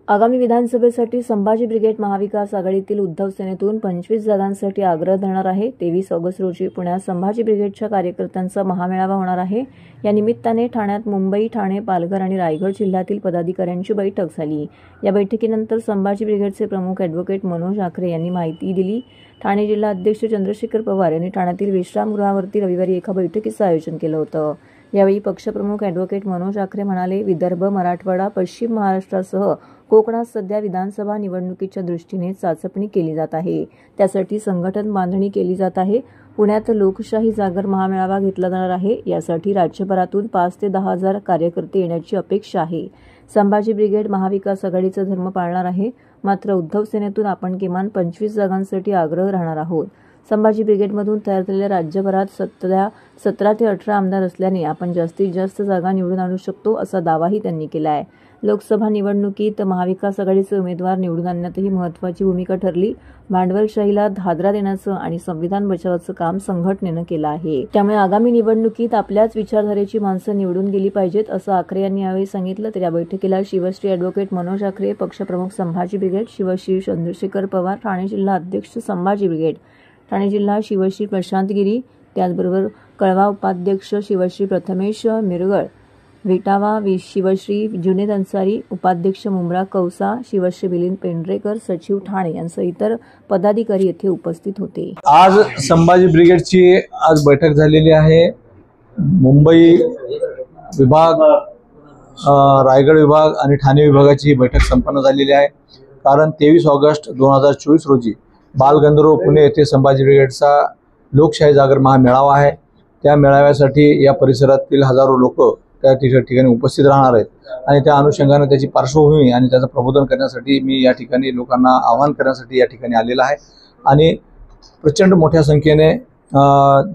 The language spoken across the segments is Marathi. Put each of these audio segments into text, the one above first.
आगामी विधानसभेसाठी संभाजी ब्रिगेड महाविकास आघाडीतील उद्धव सेनेतून 25 जागांसाठी आग्रह धरणार आहे। 23 ऑगस्ट रोजी पुण्यात संभाजी ब्रिगेडच्या कार्यकर्त्यांचा महामेळावा होणार आहे। या निमित्ताने ठाण्यात मुंबई, ठाणे, पालघर आणि रायगड जिल्ह्यातील पदाधिकाऱ्यांची बैठक झाली। या बैठकीनंतर संभाजी ब्रिगेडचे प्रमुख ॲडव्होकेट मनोज आखरे यांनी माहिती दिली। ठाणे जिल्हा अध्यक्ष चंद्रशेखर पवार यांनी ठाण्यातील विश्रामगृहावरती रविवारी एका बैठकीचं आयोजन केलं होतं। यावेळी पक्षप्रमुख ॲडव्होकेट मनोज आखरे म्हणाले, विदर्भ, मराठवाडा, पश्चिम महाराष्ट्रासह कोकणात सध्या विधानसभा निवडणुकीच्या दृष्टीने चाचपणी केली जात आहे। त्यासाठी संघटन बांधणी केली जात आहे। पुण्यात लोकशाही जागर महामेळावा घेतला जाणार आहे। यासाठी राज्यभरातून 5 ते 10 हजार कार्यकर्ते येण्याची अपेक्षा आहे। संभाजी ब्रिगेड महाविकास आघाडीचा धर्म पाळणार आहे, मात्र उद्धव सेनेतून आपण किमान 25 जागांसाठी आग्रह राहणार आहोत। संभाजी ब्रिगेडमधून तयार झालेल्या राज्यभरात सध्या 17 ते 18 आमदार असल्याने आपण जास्तीत जास्त जागा निवडून आणू शकतो, असा दावाही त्यांनी केला आहे। लोकसभा निवडणुकीत महाविकास आघाडीचे उमेदवार निवडून आणण्यातही महत्त्वाची भूमिका ठरली। भांडवलशाहीला हादरा देण्याचं आणि संविधान बचावाचं काम संघटनेनं केलं आहे। त्यामुळे आगामी निवडणुकीत आपल्याच विचारधारेची माणसं निवडून गेली पाहिजेत, असं आखरे यांनी यावेळी सांगितलं। तर या बैठकीला शिवश्री ॲडव्होकेट मनोज आखरे, पक्षप्रमुख संभाजी ब्रिगेड, शिवश्री चंद्रशेखर पवार, ठाणे जिल्हा अध्यक्ष संभाजी ब्रिगेड, ठाणे जिल्हा शिवश्री प्रशांत गिरी, त्याचबरोबर कळवा उपाध्यक्ष शिवश्री प्रथमेश मिरगळ, विटावा शिवश्री जुनेद अन्सारी, उपाध्यक्ष मुंब्रा कौसा, शिवश्री मिलिंद पेंढरेकर, सचिव ठाणे यांसह इतर पदाधिकारी येथे उपस्थित होते। आज संभाजी ब्रिगेडची आज बैठक झालेली आहे। मुंबई विभाग, रायगड विभाग आणि ठाणे विभागाची ही बैठक संपन्न झालेली आहे। कारण 23 ऑगस्ट 2024 रोजी बालगंधर्व पुणे येथे संभाजी ब्रिगेडचा लोकशाही जागर महामेळावा आहे। त्या मेळाव्यासाठी या परिसरातील हजारो लोक त्या ठिकाणी उपस्थित राहणार आहेत आणि त्या अनुषंगाने त्याची पार्श्वभूमी आणि त्याचं प्रबोधन करण्यासाठी मी या ठिकाणी लोकांना आवाहन करण्यासाठी या ठिकाणी आलेला आहे। आणि प्रचंड मोठ्या संख्येने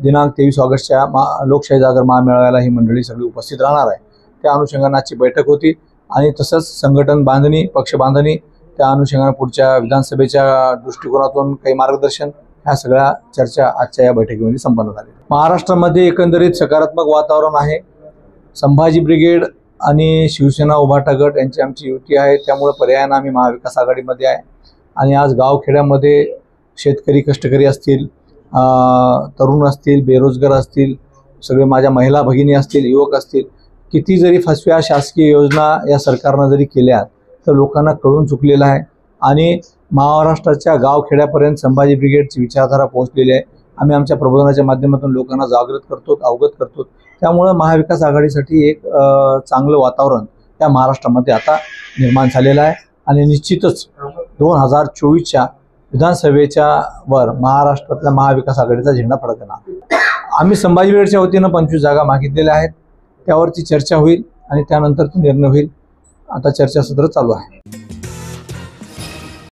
दिनांक 23 ऑगस्टच्या लोकशाही जागर महामेळाव्याला ही मंडळी सगळी उपस्थित राहणार आहे। त्या अनुषंगाने आजची बैठक होती आणि तसंच संघटन बांधणी, पक्ष बांधणी, त्या अनुषंगाने पुढच्या विधानसभेच्या दृष्टिकोनातून काही मार्गदर्शन, ह्या सगळ्या चर्चा आजच्या या बैठकीमध्ये संपन्न झाली। महाराष्ट्रामध्ये एकंदरीत सकारात्मक वातावरण आहे। संभाजी ब्रिगेड आणि शिवसेना उभाटा गट यांची आमची युती आहे, त्यामुळे पर्यायाने आम्ही महाविकास आघाडीमध्ये आहे। आणि आज गावखेड्यामध्ये शेतकरी, कष्टकरी असतील, तरुण असतील, बेरोजगार असतील, सगळे माझ्या महिला भगिनी असतील, युवक असतील, किती जरी फसव्या शासकीय योजना या सरकारनं जरी केल्या तर लोकांना कळून चुकलेलं आहे आणि महाराष्ट्राच्या गावखेड्यापर्यंत संभाजी ब्रिगेडची विचारधारा पोहोचलेली आहे। आम्ही आमच्या प्रबोधनाच्या माध्यमातून लोकांना जागृत करतो, अवगत करतो। त्यामुळे महाविकास आघाडीसाठी एक चांगलं वातावरण या महाराष्ट्रामध्ये आता निर्माण झालेलं आहे आणि निश्चितच 2024च्या विधानसभेच्या वर महाराष्ट्रातल्या महाविकास आघाडीचा झेंडा फडकणार। आम्ही संभाजी ब्रिगेडच्या वतीनं 25 जागा मागितलेल्या आहेत, त्यावरची चर्चा होईल आणि त्यानंतर निर्णय होईल। आता चर्चासत्र चालू आहे।